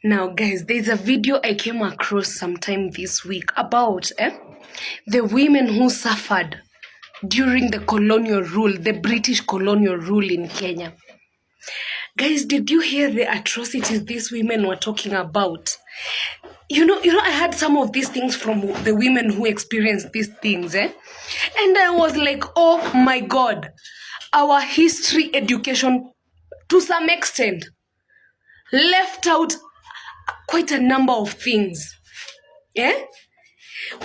Now, guys, there's a video I came across sometime this week about the women who suffered during the colonial rule, the British colonial rule in Kenya. Guys, did you hear the atrocities these women were talking about? You know, I heard some of these things from the women who experienced these things, and I was like, oh my God, our history education, to some extent, left out quite a number of things.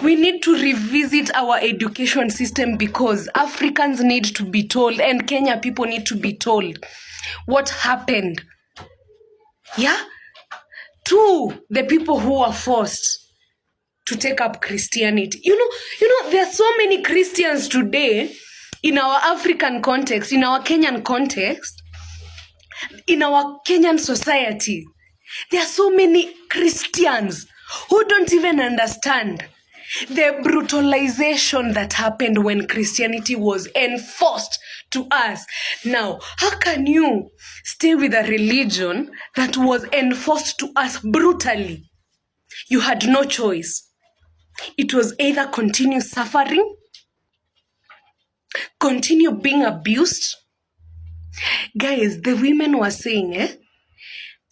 We need to revisit our education system because Africans need to be told, and Kenya people need to be told what happened. To the people who were forced to take up Christianity. You know, there are so many Christians today in our African context, in our Kenyan context, in our Kenyan society. There are so many Christians who don't even understand the brutalization that happened when Christianity was enforced to us. Now, how can you stay with a religion that was enforced to us brutally? You had no choice. It was either continue suffering, continue being abused. Guys, the women were saying,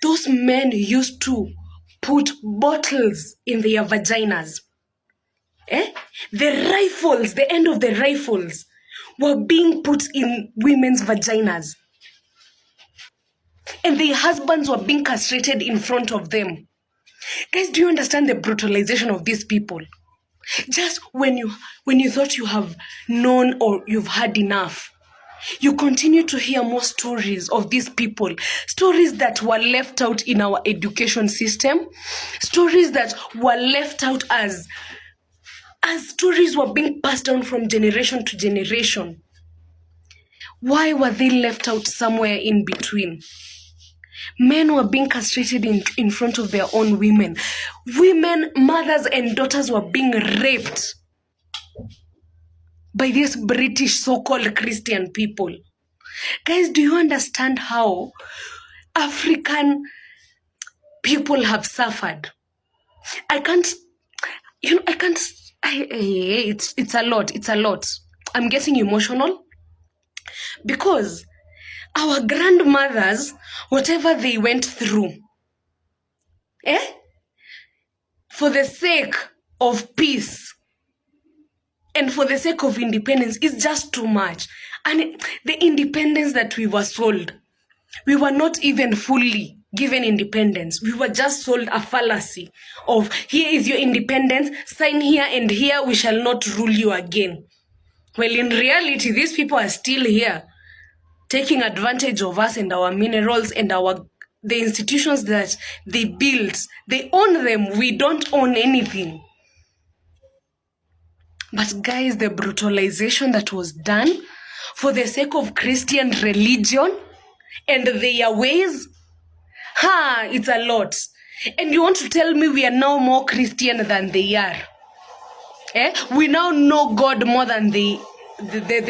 those men used to put bottles in their vaginas. The rifles, the end of the rifles were being put in women's vaginas. And their husbands were being castrated in front of them. Guys, do you understand the brutalization of these people? Just when you thought you have known or you've had enough, you continue to hear more stories of these people, stories that were left out in our education system, stories that were left out as stories were being passed down from generation to generation. Why were they left out somewhere in between? Men were being castrated in front of their own women. Women, mothers and daughters were being raped by these British so-called Christian people. Guys, do you understand how African people have suffered? It's a lot. I'm getting emotional because our grandmothers, whatever they went through, for the sake of peace and for the sake of independence, is just too much. And the independence that we were sold, we were not even fully given independence. We were just sold a fallacy of, here is your independence, sign here and here, we shall not rule you again. Well, in reality, these people are still here, taking advantage of us and our minerals and the institutions that they built. They own them. We don't own anything. But guys, the brutalization that was done for the sake of Christian religion and their ways, it's a lot. And you want to tell me we are now more Christian than they are? We now know God more than the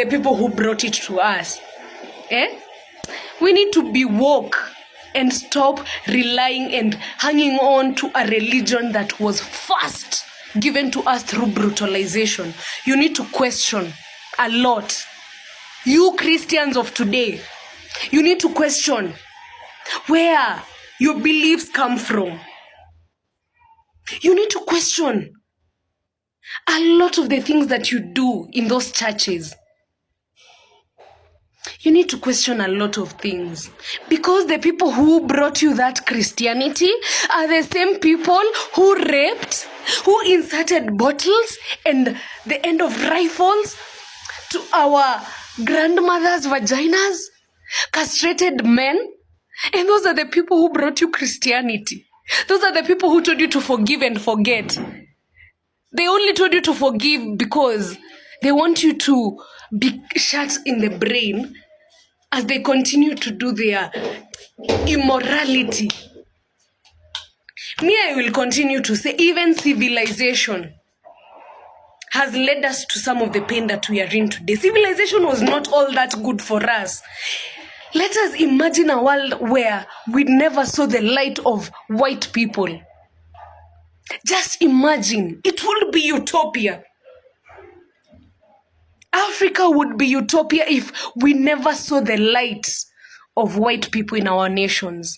people who brought it to us. We need to be woke and stop relying and hanging on to a religion that was first given to us through brutalization. You need to question a lot. You Christians of today, you need to question where your beliefs come from. You need to question a lot of the things that you do in those churches. You need to question a lot of things because the people who brought you that Christianity are the same people who raped, who inserted bottles and the end of rifles to our grandmothers' vaginas, castrated men. And those are the people who brought you Christianity. Those are the people who told you to forgive and forget. They only told you to forgive because they want you to be shut in the brain as they continue to do their immorality. I will continue to say, even civilization has led us to some of the pain that we are in today. Civilization was not all that good for us. Let us imagine a world where we never saw the light of white people. Just imagine. It would be utopia. Africa would be utopia if we never saw the light of white people in our nations.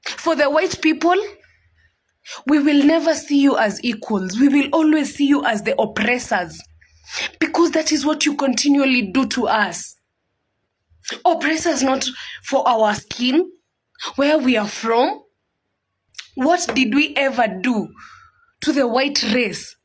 For the white people, we will never see you as equals. We will always see you as the oppressors, because that is what you continually do to us. Oppressors not for our skin, where we are from. What did we ever do to the white race